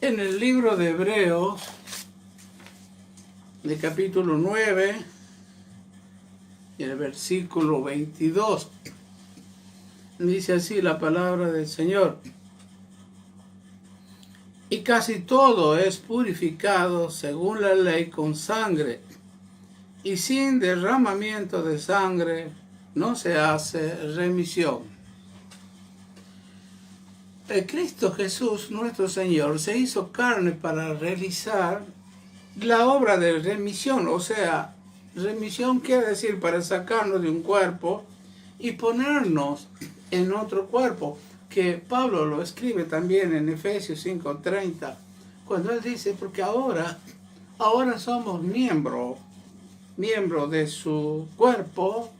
En el libro de Hebreos, de capítulo 9, y el versículo 22, dice así la palabra del Señor. Y casi todo es purificado según la ley con sangre, y sin derramamiento de sangre no se hace remisión. El Cristo Jesús, nuestro Señor, se hizo carne para realizar la obra de remisión, o sea, remisión quiere decir para sacarnos de un cuerpo y ponernos en otro cuerpo, que Pablo lo escribe también en Efesios 5:30, cuando él dice, porque ahora somos miembro de su cuerpo,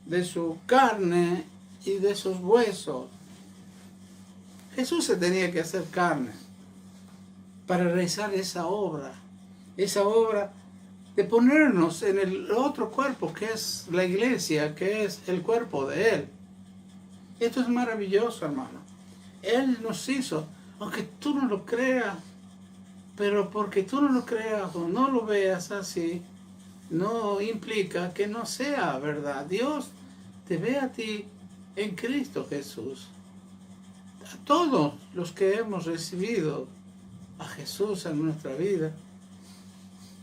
de su carne y de sus huesos. Jesús se tenía que hacer carne para realizar esa obra de ponernos en el otro cuerpo que es la iglesia, que es el cuerpo de Él. Esto es maravilloso, hermano. Él nos hizo, aunque tú no lo creas, pero porque tú no lo creas o no lo veas así, no implica que no sea verdad. Dios te ve a ti en Cristo Jesús. A todos los que hemos recibido a Jesús en nuestra vida,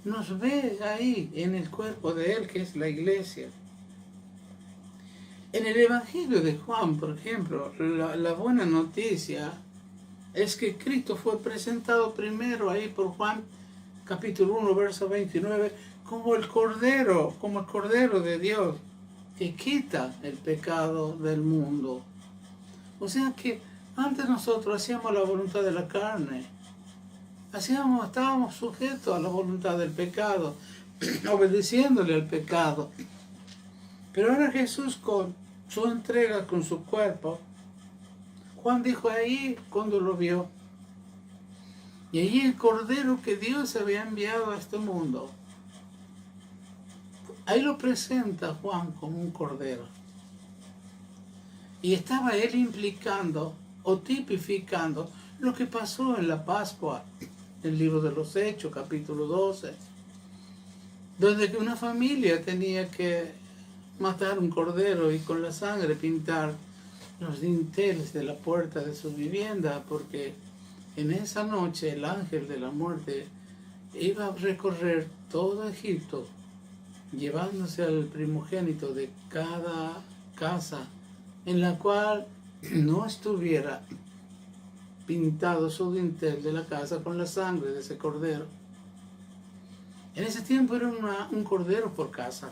nos ve ahí en el cuerpo de Él, que es la iglesia. En el Evangelio de Juan, por ejemplo, la buena noticia es que Cristo fue presentado primero ahí por Juan, capítulo 1, verso 29, como el Cordero de Dios, que quita el pecado del mundo. O sea que antes nosotros hacíamos la voluntad de la carne, estábamos sujetos a la voluntad del pecado, obedeciéndole al pecado. Pero ahora Jesús, con su entrega, con su cuerpo, Juan dijo ahí cuando lo vio, y allí el Cordero que Dios había enviado a este mundo, ahí lo presenta Juan como un Cordero. Y estaba él implicando o tipificando lo que pasó en la Pascua, el libro de los Hechos, capítulo 12, donde una familia tenía que matar un cordero y con la sangre pintar los dinteles de la puerta de su vivienda, porque en esa noche el ángel de la muerte iba a recorrer todo Egipto, llevándose al primogénito de cada casa en la cual no estuviera pintado su dintel de la casa con la sangre de ese cordero. En ese tiempo era un cordero por casa.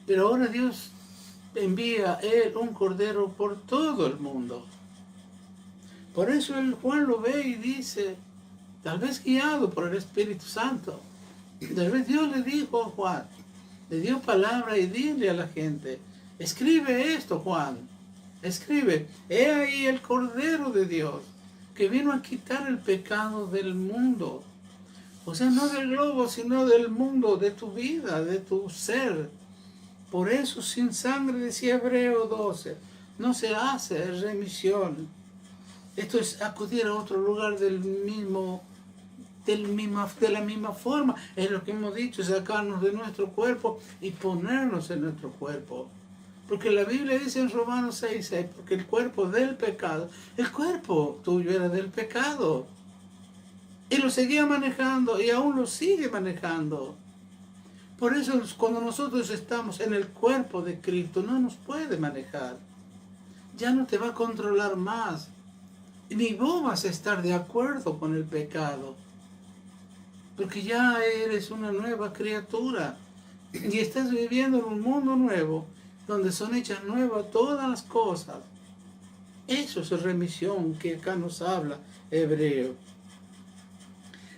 Pero ahora Dios envía a Él un cordero por todo el mundo. Por eso el Juan lo ve y dice, tal vez guiado por el Espíritu Santo, tal vez Dios le dijo a Juan, le dio palabra y dile a la gente, escribe esto, Juan. Escribe, he ahí el Cordero de Dios, que vino a quitar el pecado del mundo. O sea, no del globo, sino del mundo, de tu vida, de tu ser. Por eso, sin sangre, decía Hebreo 12, no se hace remisión. Esto es acudir a otro lugar de la misma forma. Es lo que hemos dicho, sacarnos de nuestro cuerpo y ponernos en nuestro cuerpo. Porque la Biblia dice en Romanos 6:6, porque el cuerpo tuyo era del pecado. Y lo seguía manejando y aún lo sigue manejando. Por eso cuando nosotros estamos en el cuerpo de Cristo, no nos puede manejar. Ya no te va a controlar más. Ni vos vas a estar de acuerdo con el pecado. Porque ya eres una nueva criatura. Y estás viviendo en un mundo nuevo, donde son hechas nuevas todas las cosas. Eso es remisión que acá nos habla Hebreo.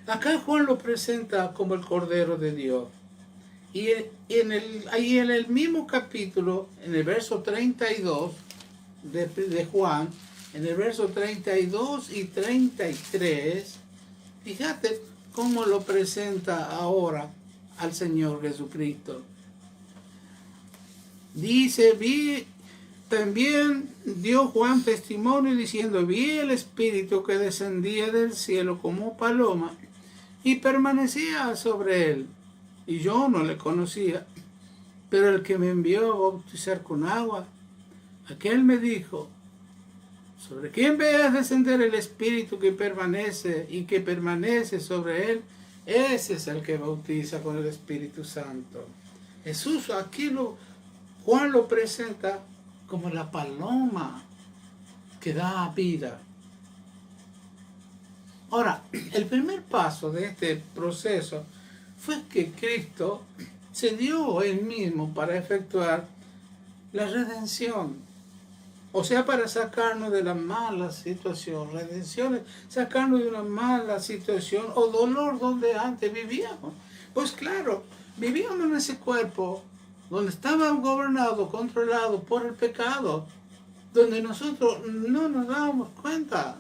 Acá Juan lo presenta como el Cordero de Dios. Y ahí en el mismo capítulo, en el verso 32 de Juan, en el verso 32 y 33, fíjate cómo lo presenta ahora al Señor Jesucristo. Dice, vi También dio Juan testimonio diciendo: vi el Espíritu que descendía del cielo como paloma y permanecía sobre él. Y yo no le conocía, pero el que me envió a bautizar con agua, aquel me dijo: sobre quien veas descender el Espíritu que permanece y que permanece sobre él, ese es el que bautiza con el Espíritu Santo. Jesús aquí Juan lo presenta como la paloma que da vida. Ahora, el primer paso de este proceso fue que Cristo se dio él mismo para efectuar la redención. O sea, para sacarnos de la mala situación. Redención es sacarnos de una mala situación o dolor donde antes vivíamos. Pues claro, vivíamos en ese cuerpo donde estaba gobernado, controlado por el pecado, donde nosotros no nos dábamos cuenta.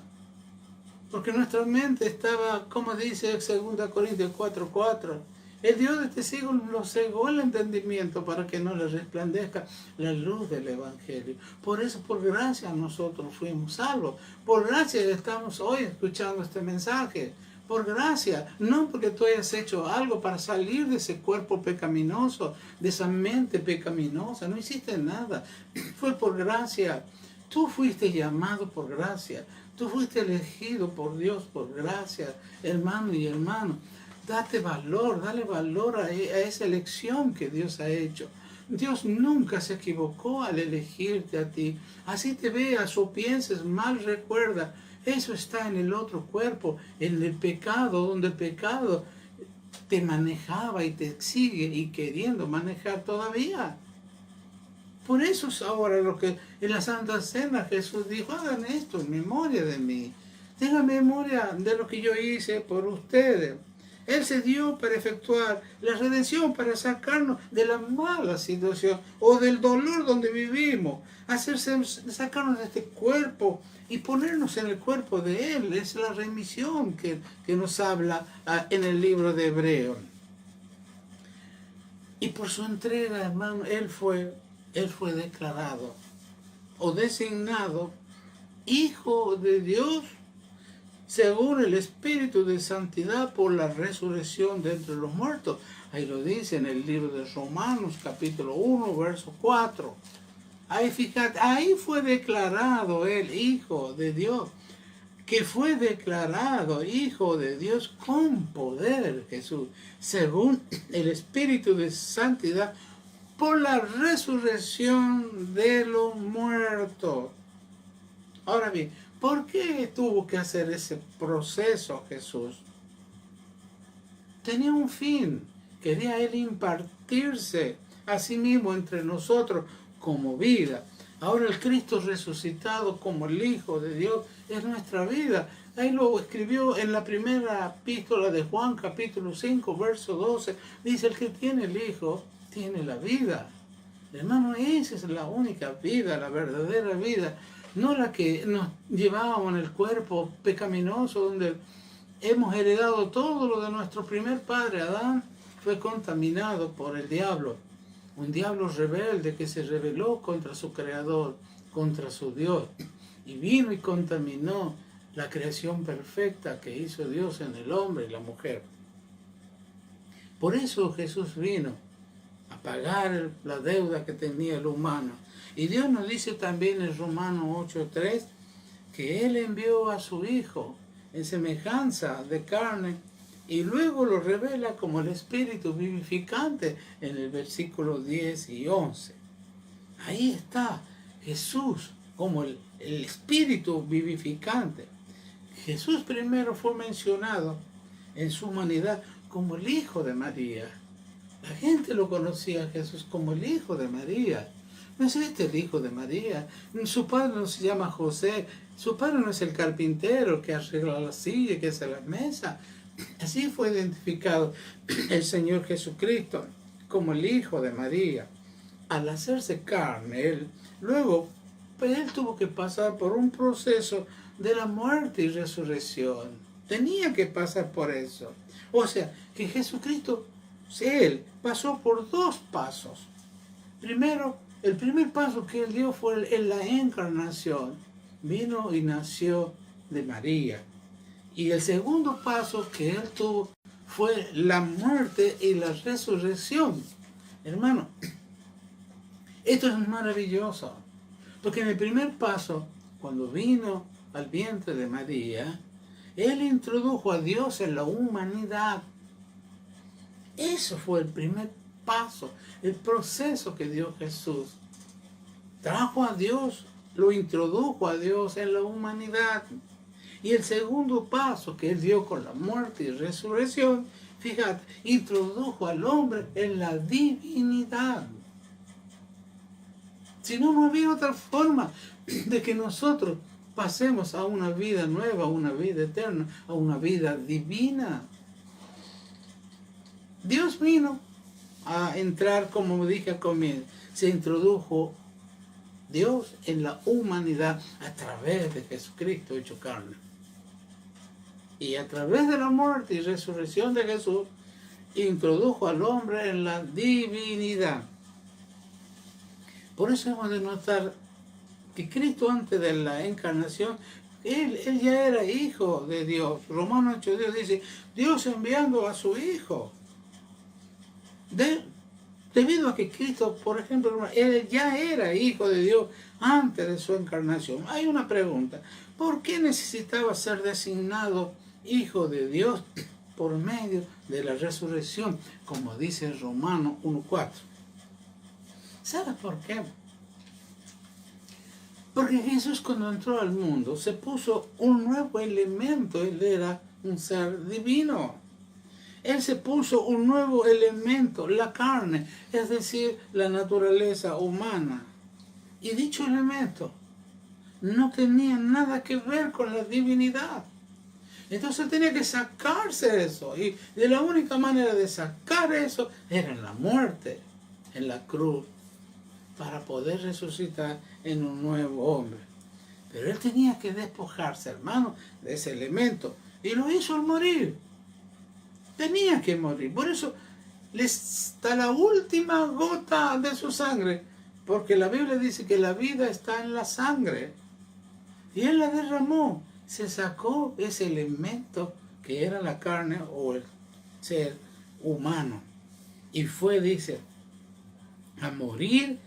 Porque nuestra mente estaba, como dice 2 Corintios 4:4, el Dios de este siglo nos cegó el entendimiento para que no le resplandezca la luz del Evangelio. Por eso, por gracia, nosotros fuimos salvos. Por gracia estamos hoy escuchando este mensaje. Por gracia, no porque tú hayas hecho algo para salir de ese cuerpo pecaminoso, de esa mente pecaminosa. No hiciste nada. Fue por gracia. Tú fuiste llamado por gracia. Tú fuiste elegido por Dios por gracia, hermano y hermano. Date valor, dale valor a esa elección que Dios ha hecho. Dios nunca se equivocó al elegirte a ti. Así te veas o pienses mal, recuerda, eso está en el otro cuerpo, en el pecado, donde el pecado te manejaba y te sigue y queriendo manejar todavía. Por eso es ahora lo que en la Santa Cena Jesús dijo: hagan esto en memoria de mí. Tengan memoria de lo que yo hice por ustedes. Él se dio para efectuar la redención, para sacarnos de la mala situación o del dolor donde vivimos, sacarnos de este cuerpo y ponernos en el cuerpo de Él. Es la remisión que nos habla en el libro de Hebreos. Y por su entrega, hermano, Él fue declarado o designado Hijo de Dios según el Espíritu de Santidad por la resurrección de entre los muertos. Ahí lo dice en el libro de Romanos, capítulo 1, verso 4. Ahí fíjate, ahí fue declarado el Hijo de Dios, que fue declarado Hijo de Dios con poder, Jesús, según el Espíritu de Santidad por la resurrección de los muertos. Ahora bien, ¿por qué tuvo que hacer ese proceso Jesús? Tenía un fin. Quería Él impartirse a sí mismo entre nosotros como vida. Ahora el Cristo resucitado como el Hijo de Dios es nuestra vida. Ahí lo escribió en la primera epístola de Juan, capítulo 5, verso 12. Dice: el que tiene el Hijo tiene la vida. Hermano, esa es la única vida, la verdadera vida. No la que nos llevábamos en el cuerpo pecaminoso, donde hemos heredado todo lo de nuestro primer padre, Adán. Fue contaminado por el diablo, un diablo rebelde que se rebeló contra su creador, contra su Dios, y vino y contaminó la creación perfecta que hizo Dios en el hombre y la mujer. Por eso Jesús vino a pagar la deuda que tenía el humano. Y Dios nos dice también en Romanos 8:3 que Él envió a su Hijo en semejanza de carne y luego lo revela como el Espíritu vivificante en el versículo 10 y 11. Ahí está Jesús como el Espíritu vivificante. Jesús primero fue mencionado en su humanidad como el Hijo de María. La gente lo conocía a Jesús como el Hijo de María. No es este el Hijo de María. Su padre no se llama José. Su padre no es el carpintero que arregla la silla, que hace la mesa. Así fue identificado el Señor Jesucristo como el Hijo de María. Al hacerse carne, luego Él tuvo que pasar por un proceso de la muerte y resurrección. Tenía que pasar por eso. O sea, que Jesucristo, Él pasó por dos pasos. Primero, El primer paso que Él dio fue en la encarnación. Vino y nació de María. Y el segundo paso que Él tuvo fue la muerte y la resurrección. Hermano, esto es maravilloso. Porque en el primer paso, cuando vino al vientre de María, Él introdujo a Dios en la humanidad. Eso fue el primer paso, el proceso que dio Jesús. Trajo a Dios, lo introdujo a Dios en la humanidad. Y el segundo paso que Él dio con la muerte y resurrección, fíjate, introdujo al hombre en la divinidad. Si no, no había otra forma de que nosotros pasemos a una vida nueva, a una vida eterna, a una vida divina. Dios vino a entrar, como dije al comienzo, se introdujo Dios en la humanidad a través de Jesucristo hecho carne. Y a través de la muerte y resurrección de Jesús, introdujo al hombre en la divinidad. Por eso hemos de notar que Cristo antes de la encarnación, Él ya era hijo de Dios. Romanos 8:10 dice, Dios enviando a su Hijo. Debido a que Cristo, por ejemplo, Él ya era hijo de Dios antes de su encarnación. Hay una pregunta, ¿por qué necesitaba ser designado hijo de Dios por medio de la resurrección? Como dice Romanos 1:4. ¿Sabes por qué? Porque Jesús cuando entró al mundo se puso un nuevo elemento. Él era un ser divino. Él se puso un nuevo elemento, la carne, es decir, la naturaleza humana. Y dicho elemento no tenía nada que ver con la divinidad. Entonces tenía que sacarse eso. Y de la única manera de sacar eso era en la muerte, en la cruz, para poder resucitar en un nuevo hombre. Pero Él tenía que despojarse, hermano, de ese elemento. Y lo hizo al morir. Tenía que morir. Por eso, hasta la última gota de su sangre, porque la Biblia dice que la vida está en la sangre. Y Él la derramó. Se sacó ese elemento que era la carne o el ser humano. Y fue, dice, a morir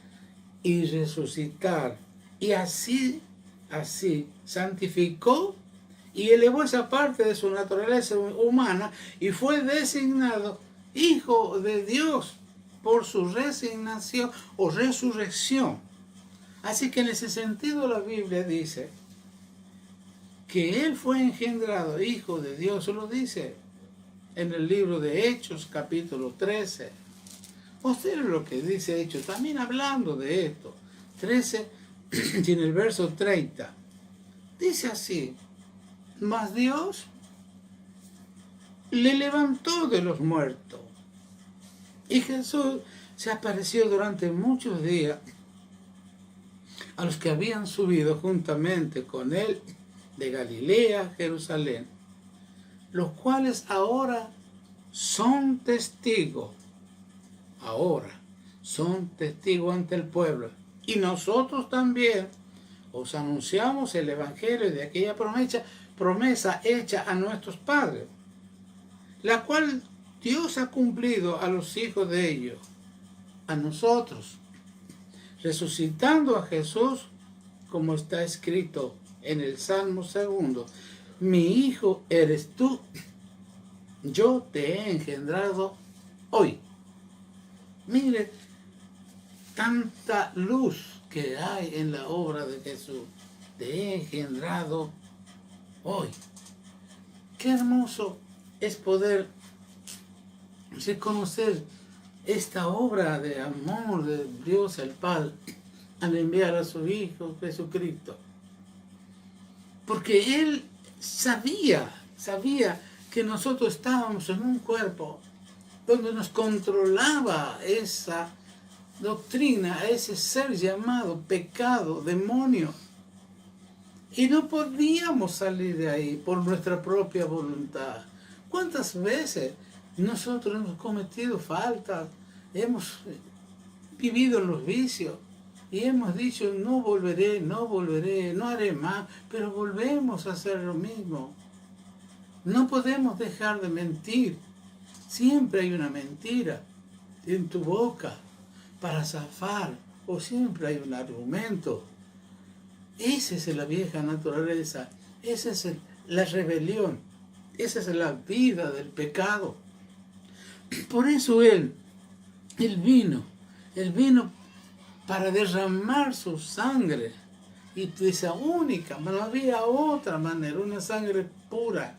y resucitar. Y así santificó y elevó esa parte de su naturaleza humana y fue designado Hijo de Dios por su resignación o resurrección. Así que en ese sentido la Biblia dice que Él fue engendrado Hijo de Dios. Eso lo dice en el libro de Hechos, capítulo 13. Observe lo que dice Hechos, también hablando de esto. 13 y en el verso 30. Dice así, mas Dios le levantó de los muertos. Y Jesús se apareció durante muchos días a los que habían subido juntamente con Él de Galilea a Jerusalén, los cuales ahora son testigos. Ahora son testigos ante el pueblo. Y nosotros también os anunciamos el evangelio de aquella promesa hecha a nuestros padres, la cual Dios ha cumplido a los hijos de ellos, a nosotros, resucitando a Jesús, como está escrito en el Salmo 2, mi hijo eres tú, yo te he engendrado hoy. Mire, tanta luz que hay en la obra de Jesús. Te he engendrado hoy. Qué hermoso es poder reconocer esta obra de amor de Dios el Padre al enviar a su Hijo Jesucristo. Porque Él sabía que nosotros estábamos en un cuerpo donde nos controlaba esa doctrina, ese ser llamado pecado, demonio. Y no podíamos salir de ahí por nuestra propia voluntad. ¿Cuántas veces nosotros hemos cometido faltas, hemos vivido en los vicios, y hemos dicho, no volveré, no volveré, no haré más, pero volvemos a hacer lo mismo. No podemos dejar de mentir. Siempre hay una mentira en tu boca para zafar, o siempre hay un argumento. Esa es la vieja naturaleza, esa es la rebelión, esa es la vida del pecado. Por eso Él vino para derramar su sangre, y esa única, no había otra manera, una sangre pura,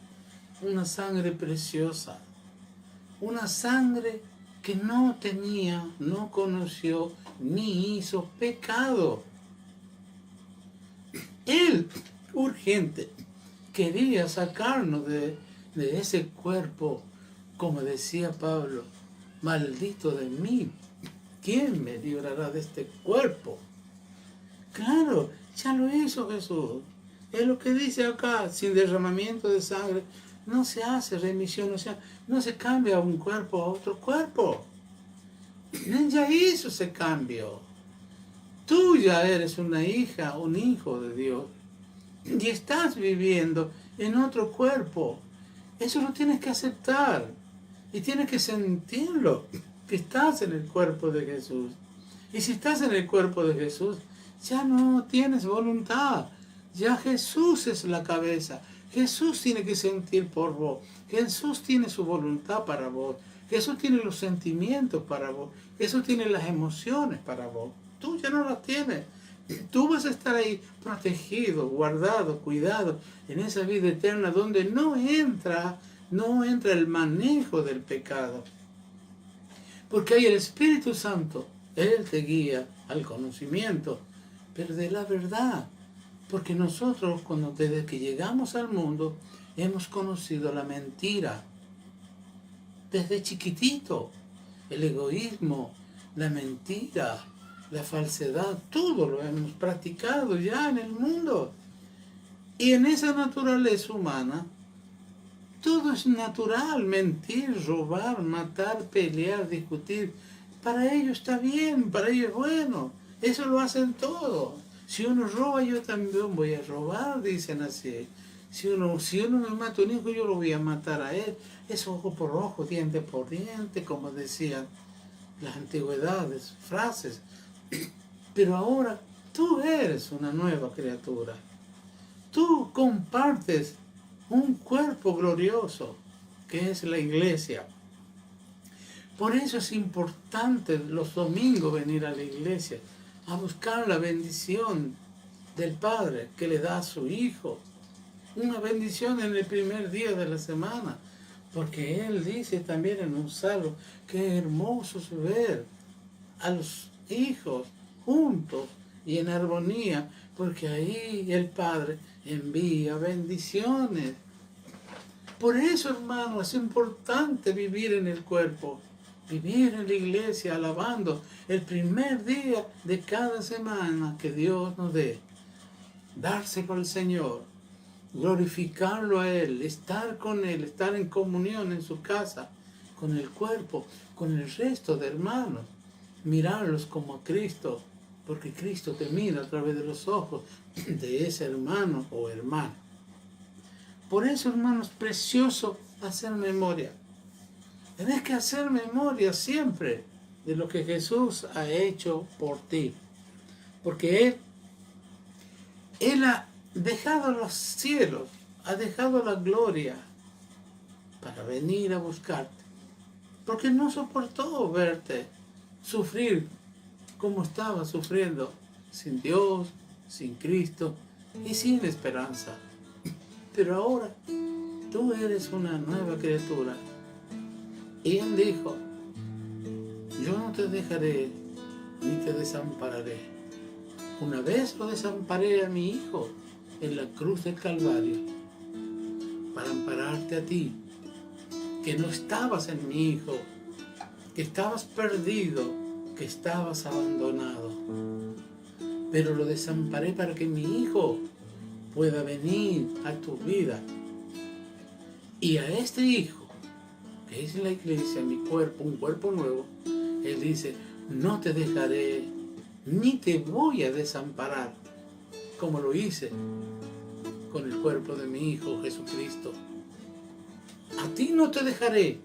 una sangre preciosa, una sangre que no tenía, no conoció, ni hizo pecado. Él, urgente, quería sacarnos de ese cuerpo, como decía Pablo, maldito de mí, ¿quién me librará de este cuerpo? Claro, ya lo hizo Jesús. Es lo que dice acá, sin derramamiento de sangre no se hace remisión, o sea, no se cambia un cuerpo a otro cuerpo. Él ya hizo ese cambio. Tú ya eres una hija, un hijo de Dios, y estás viviendo en otro cuerpo. Eso lo tienes que aceptar y tienes que sentirlo, que estás en el cuerpo de Jesús. Y si estás en el cuerpo de Jesús, ya no tienes voluntad. Ya Jesús es la cabeza. Jesús tiene que sentir por vos. Jesús tiene su voluntad para vos. Jesús tiene los sentimientos para vos. Jesús tiene las emociones para vos. Tú ya no las tienes. Tú vas a estar ahí protegido, guardado, cuidado en esa vida eterna donde no entra el manejo del pecado. Porque hay el Espíritu Santo. Él te guía al conocimiento, pero de la verdad. Porque nosotros, desde que llegamos al mundo, hemos conocido la mentira. Desde chiquitito, el egoísmo, la mentira, la falsedad, todo lo hemos practicado ya en el mundo. Y en esa naturaleza humana, todo es natural: mentir, robar, matar, pelear, discutir. Para ellos está bien, para ellos es bueno. Eso lo hacen todos. Si uno roba, yo también voy a robar, dicen así. Si uno me mata a un hijo, yo lo voy a matar a él. Es ojo por ojo, diente por diente, como decían las antigüedades, frases. Pero ahora tú eres una nueva criatura. Tú compartes un cuerpo glorioso, que es la iglesia. Por eso es importante los domingos venir a la iglesia, a buscar la bendición del Padre que le da a su Hijo. Una bendición en el primer día de la semana, porque Él dice también en un salmo que hermoso es ver a los hijos juntos y en armonía, porque ahí el Padre envía bendiciones. Por eso, hermano, es importante vivir en el cuerpo, vivir en la iglesia, alabando el primer día de cada semana que Dios nos dé. Darse con el Señor, glorificarlo a Él, estar con Él, estar en comunión en su casa, con el cuerpo, con el resto de hermanos. Mirarlos como a Cristo, porque Cristo te mira a través de los ojos de ese hermano o hermana. Por eso, hermanos, es precioso hacer memoria. Tenés que hacer memoria siempre de lo que Jesús ha hecho por ti. Porque Él ha dejado los cielos, ha dejado la gloria para venir a buscarte. Porque no soportó verte sufrir como estaba sufriendo, sin Dios, sin Cristo y sin esperanza. Pero ahora tú eres una nueva criatura. Y Él dijo: yo no te dejaré ni te desampararé. Una vez lo desamparé a mi Hijo en la cruz del Calvario para ampararte a ti, que no estabas en mi Hijo, que estabas perdido, que estabas abandonado. Pero lo desamparé para que mi Hijo pueda venir a tu vida. Y a este Hijo, que es la iglesia, mi cuerpo, un cuerpo nuevo, Él dice: no te dejaré ni te voy a desamparar, como lo hice con el cuerpo de mi Hijo Jesucristo. A ti no te dejaré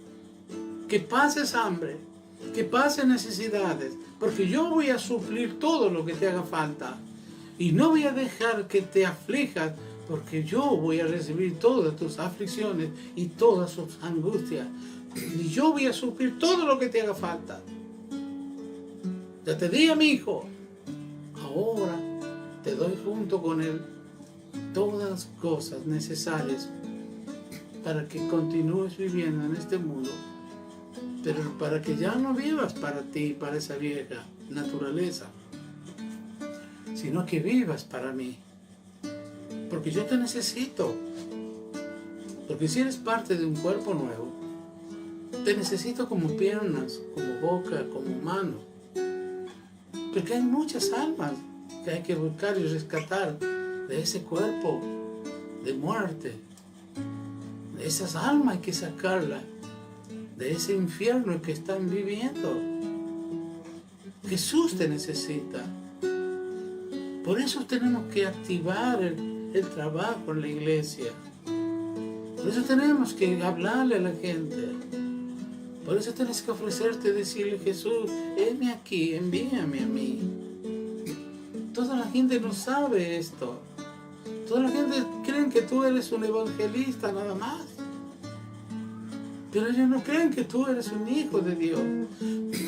que pases hambre, que pases necesidades, porque yo voy a suplir todo lo que te haga falta. Y no voy a dejar que te aflijas, porque yo voy a recibir todas tus aflicciones y todas sus angustias. Y yo voy a suplir todo lo que te haga falta. Ya te di a mi Hijo, ahora te doy junto con Él todas las cosas necesarias para que continúes viviendo en este mundo, pero para que ya no vivas para ti, para esa vieja naturaleza, sino que vivas para mí, porque yo te necesito, porque si eres parte de un cuerpo nuevo, te necesito como piernas, como boca, como mano, porque hay muchas almas que hay que buscar y rescatar de ese cuerpo de muerte. De esas almas hay que sacarlas de ese infierno que están viviendo. Jesús te necesita. Por eso tenemos que activar el trabajo en la iglesia. Por eso tenemos que hablarle a la gente. Por eso tienes que ofrecerte, decirle: Jesús, heme aquí, envíame a mí. Toda la gente no sabe esto. Toda la gente cree que tú eres un evangelista nada más. Pero ellos no creen que tú eres un hijo de Dios.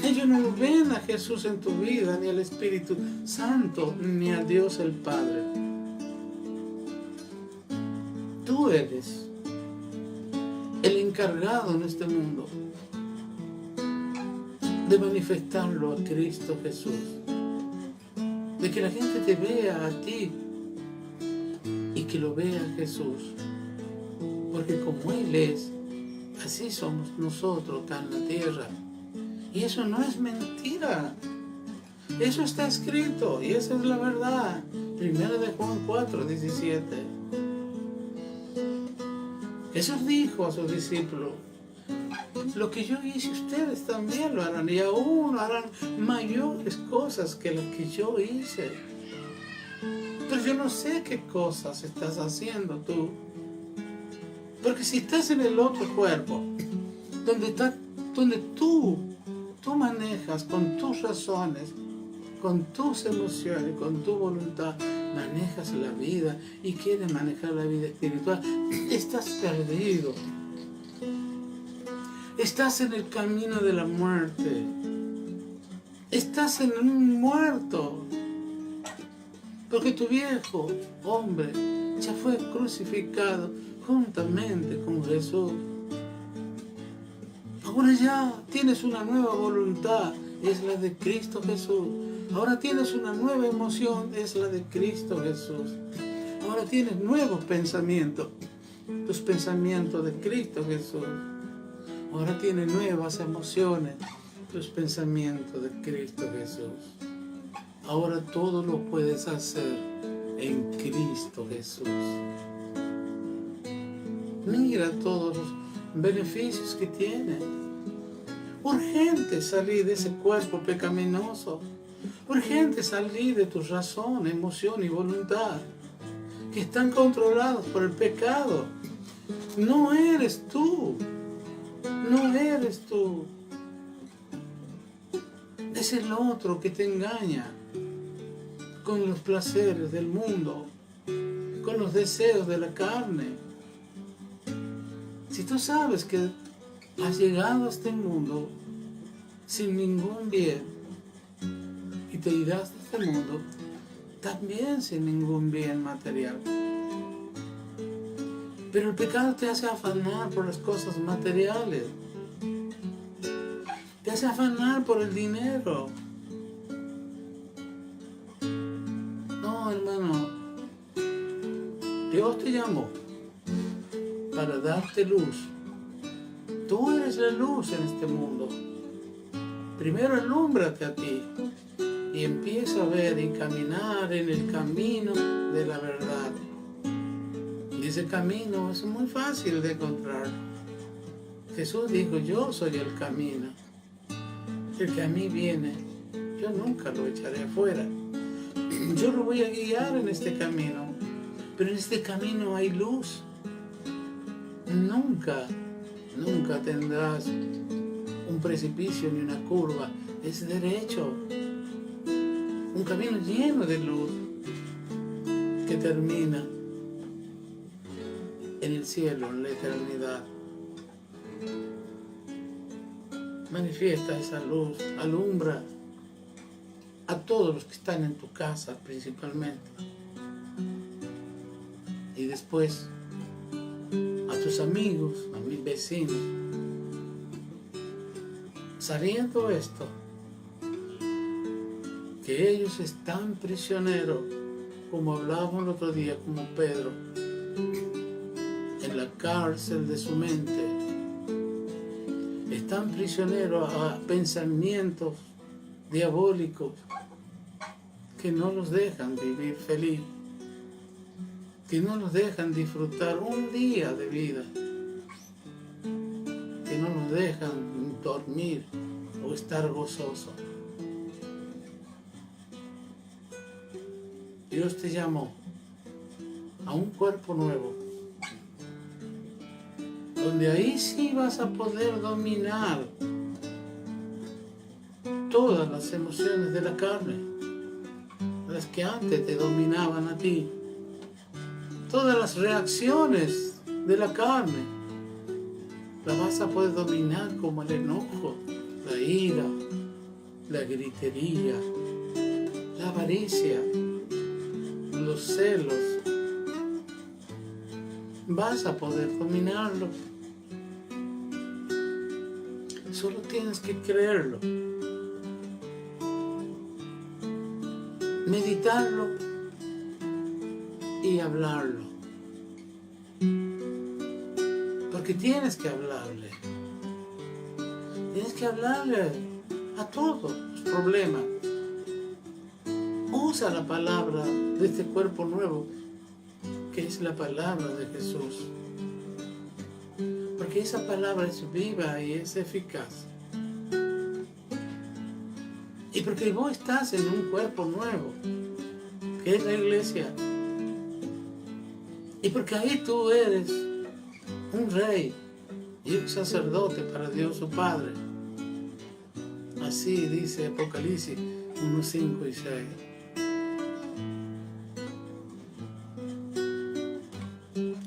Ellos no ven a Jesús en tu vida, ni al Espíritu Santo, ni a Dios el Padre. Tú eres el encargado en este mundo de manifestarlo a Cristo Jesús. De que la gente te vea a ti y que lo vea a Jesús. Porque como Él es, así somos nosotros acá en la tierra. Y eso no es mentira. Eso está escrito y esa es la verdad. 1 de Juan 4, 17. Jesús dijo a sus discípulos: lo que yo hice, ustedes también lo harán, y aún harán mayores cosas que las que yo hice. Pero yo no sé qué cosas estás haciendo tú. Porque si estás en el otro cuerpo, donde tú manejas con tus razones, con tus emociones, con tu voluntad, manejas la vida y quieres manejar la vida espiritual, estás perdido. Estás en el camino de la muerte. Estás en un muerto. Porque tu viejo hombre ya fue crucificado juntamente con Jesús. Ahora ya tienes una nueva voluntad, es la de Cristo Jesús. Ahora tienes una nueva emoción, es la de Cristo Jesús. Ahora tienes nuevos pensamientos, tus pensamientos de Cristo Jesús. Ahora tienes nuevas emociones, tus pensamientos de Cristo Jesús. Ahora todo lo puedes hacer en Cristo Jesús. Mira todos los beneficios que tiene. Urgente salir de ese cuerpo pecaminoso. Urgente salir de tu razón, emoción y voluntad, que están controlados por el pecado. No eres tú. No eres tú. Es el otro que te engaña con los placeres del mundo, con los deseos de la carne. Si tú sabes que has llegado a este mundo sin ningún bien y te irás de este mundo también sin ningún bien material. Pero el pecado te hace afanar por las cosas materiales. Te hace afanar por el dinero. No, hermano. Dios te llamó para darte luz. Tú eres la luz en este mundo. Primero alúmbrate a ti y empieza a ver y caminar en el camino de la verdad. Y ese camino es muy fácil de encontrar. Jesús dijo: yo soy el camino. El que a mí viene, yo nunca lo echaré afuera. Yo lo voy a guiar en este camino, pero en este camino hay luz. Nunca tendrás un precipicio ni una curva, es derecho. Un camino lleno de luz que termina en el cielo, en la eternidad. Manifiesta esa luz, alumbra a todos los que están en tu casa principalmente. Y después a tus amigos, a mis vecinos. Sabiendo esto, que ellos están prisioneros, como hablábamos el otro día, como Pedro, en la cárcel de su mente. Están prisioneros a pensamientos diabólicos que no los dejan vivir feliz, que no los dejan disfrutar un día de vida, que no los dejan dormir o estar gozoso. Dios te llamó a un cuerpo nuevo, donde ahí sí vas a poder dominar todas las emociones de la carne, las que antes te dominaban a ti, todas las reacciones de la carne, las vas a poder dominar, como el enojo, la ira, la gritería, la avaricia, los celos. Vas a poder dominarlo. Solo tienes que creerlo, meditarlo y hablarlo. Porque tienes que hablarle. Tienes que hablarle a todos los problemas. Usa la palabra de este cuerpo nuevo, que es la palabra de Jesús. Porque esa palabra es viva y es eficaz. Y porque vos estás en un cuerpo nuevo, que es la iglesia. Y porque ahí tú eres un rey y un sacerdote para Dios su Padre. Así dice Apocalipsis 1, 5 y 6.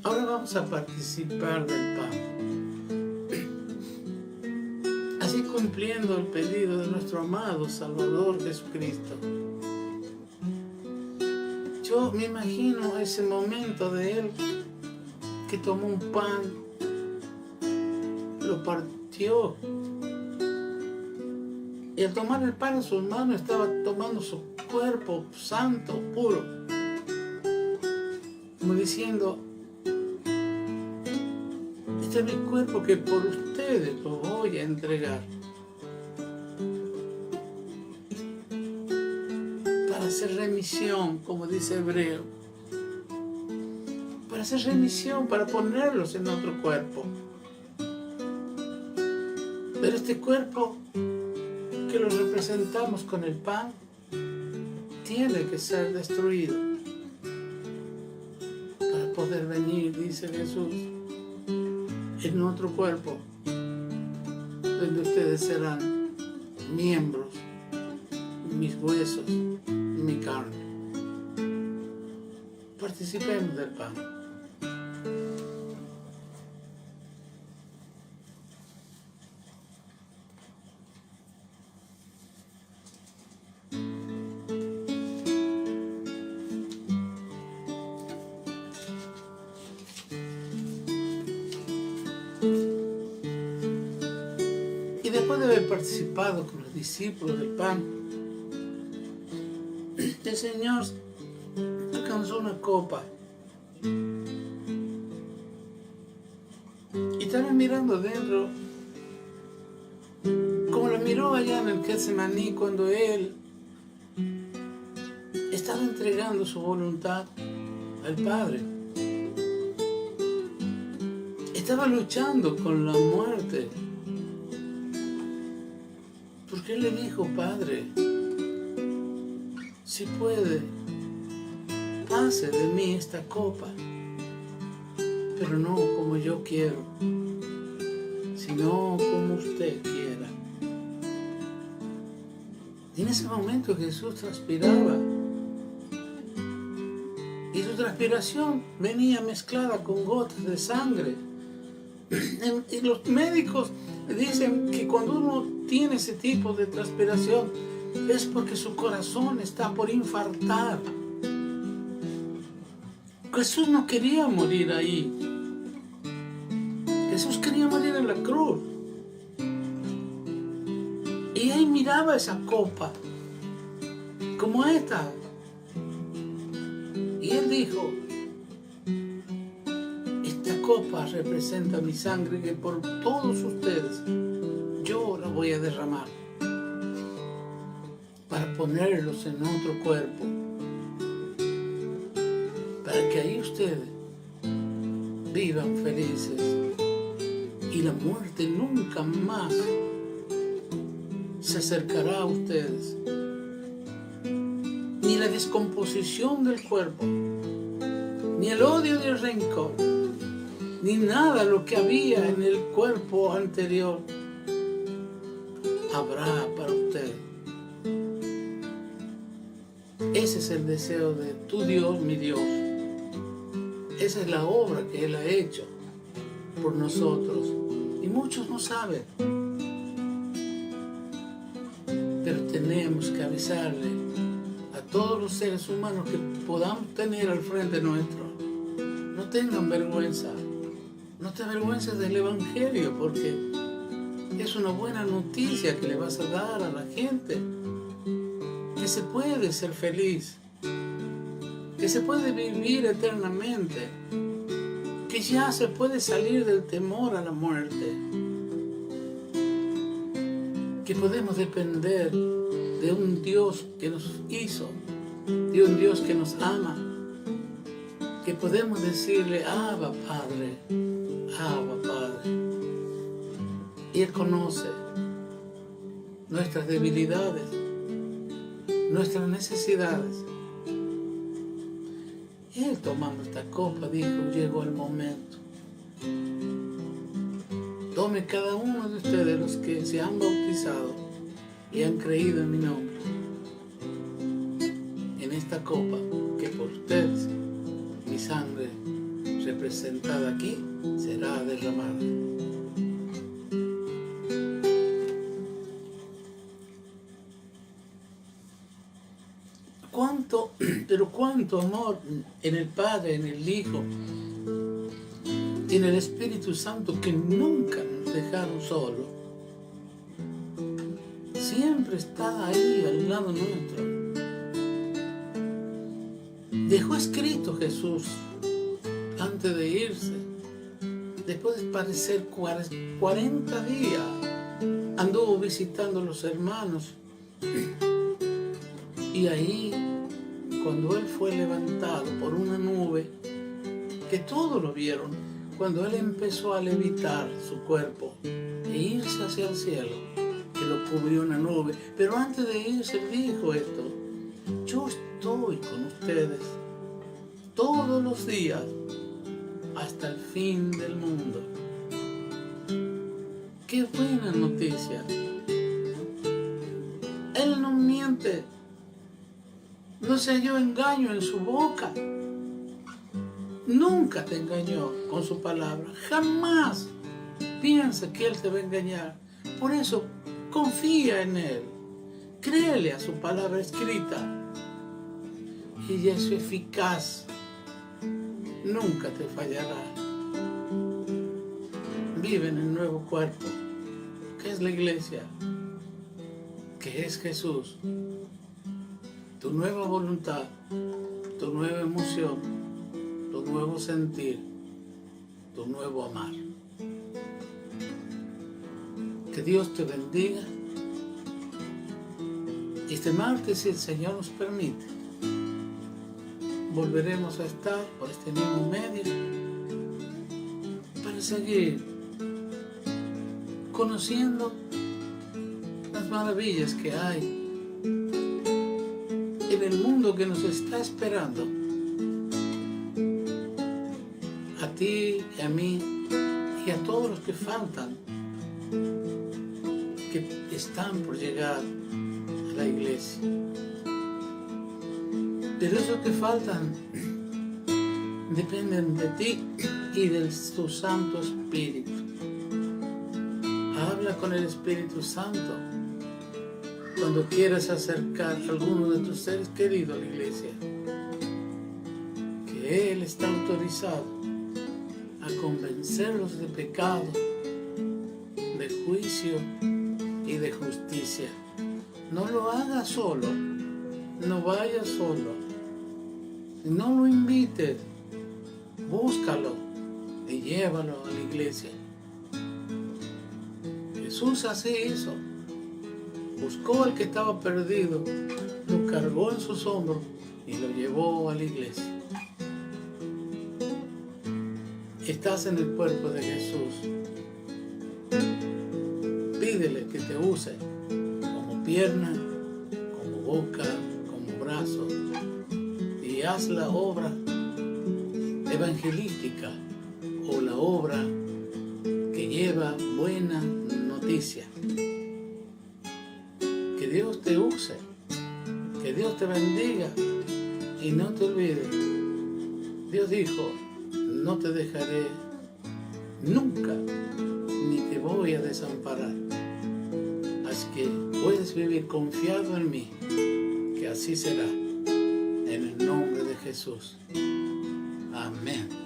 Ahora vamos a participar del pan. Así cumpliendo el pedido de nuestro amado Salvador Jesucristo. Yo me imagino ese momento de Él que tomó un pan, lo partió, y al tomar el pan en sus manos estaba tomando su cuerpo santo, puro, como diciendo: este es mi cuerpo que por ustedes lo voy a entregar para hacer remisión, como dice Hebreo, para hacer remisión, para ponerlos en otro cuerpo. Pero este cuerpo que lo representamos con el pan tiene que ser destruido para poder venir, dice Jesús, en otro cuerpo donde ustedes serán miembros, mis huesos, mi carne. Participemos del pan. Y después de haber participado con los discípulos del pan, el Señor alcanzó una copa y estaba mirando dentro, como lo miró allá en el Getsemaní, cuando Él estaba entregando su voluntad al Padre. Estaba luchando con la muerte, porque Él le dijo: Padre, si puede, pase de mí esta copa, pero no como yo quiero, sino como usted quiera. Y en ese momento Jesús transpiraba, y su transpiración venía mezclada con gotas de sangre. Y los médicos dicen que cuando uno tiene ese tipo de transpiración es porque su corazón está por infartar. Jesús no quería morir ahí. Jesús quería morir en la cruz. Y ahí miraba esa copa, como esta. Y él dijo, esta copa representa mi sangre que por todos ustedes yo la voy a derramar para ponerlos en otro cuerpo, para que ahí ustedes vivan felices y la muerte nunca más se acercará a ustedes, ni la descomposición del cuerpo, ni el odio ni el rencor, ni nada lo que había en el cuerpo anterior habrá para ustedes. Ese es el deseo de tu Dios, mi Dios. Esa es la obra que Él ha hecho por nosotros. Y muchos no saben. Pero tenemos que avisarle a todos los seres humanos que podamos tener al frente nuestro. No tengan vergüenza. No te avergüences del Evangelio, porque es una buena noticia que le vas a dar a la gente. Que se puede ser feliz. Que se puede vivir eternamente. Que ya se puede salir del temor a la muerte. Que podemos depender de un Dios que nos hizo, de un Dios que nos ama, que podemos decirle, Abba Padre, Abba Padre. Y Él conoce nuestras debilidades, nuestras necesidades. Y Él, tomando esta copa, dijo, llegó el momento. Tome cada uno de ustedes, los que se han bautizado y han creído en mi nombre, en esta copa que por ustedes, mi sangre representada aquí, será derramada. Cuánto amor en el Padre, en el Hijo, en el Espíritu Santo, que nunca nos dejaron solos. Siempre está ahí al lado nuestro. Dejó escrito Jesús antes de irse. Después de padecer 40 días, anduvo visitando a los hermanos. Y ahí, cuando Él fue levantado por una nube, que todos lo vieron, cuando Él empezó a levitar su cuerpo e irse hacia el cielo, que lo cubrió una nube. Pero antes de irse dijo esto, yo estoy con ustedes todos los días hasta el fin del mundo. Qué buena noticia. Él no miente, no se halló engaño en su boca. Nunca te engañó con su palabra. Jamás piensa que Él te va a engañar. Por eso, confía en Él. Créele a su palabra escrita. Ella es eficaz. Nunca te fallará. Vive en el nuevo cuerpo, que es la iglesia, que es Jesús. Tu nueva voluntad, tu nueva emoción, tu nuevo sentir, tu nuevo amar. Que Dios te bendiga. Este martes, si el Señor nos permite, volveremos a estar por este mismo medio para seguir conociendo las maravillas que hay en el mundo que nos está esperando, a ti y a mí y a todos los que faltan, que están por llegar a la iglesia. Pero esos que faltan dependen de ti y de tu Santo Espíritu. Habla con el Espíritu Santo cuando quieras acercar a alguno de tus seres queridos a la iglesia, que Él está autorizado a convencerlos de pecado, de juicio y de justicia. No lo hagas solo, no vayas solo, no lo invites, búscalo y llévalo a la iglesia. Jesús así hizo. Buscó al que estaba perdido, lo cargó en sus hombros y lo llevó a la iglesia. Estás en el cuerpo de Jesús. Pídele que te use como pierna, como boca, como brazo, y haz la obra evangelística o la obra que lleva buena noticia. Que Dios te use, que Dios te bendiga y no te olvides. Dios dijo, no te dejaré nunca, ni te voy a desamparar. Así que puedes vivir confiado en mí, que así será, en el nombre de Jesús. Amén.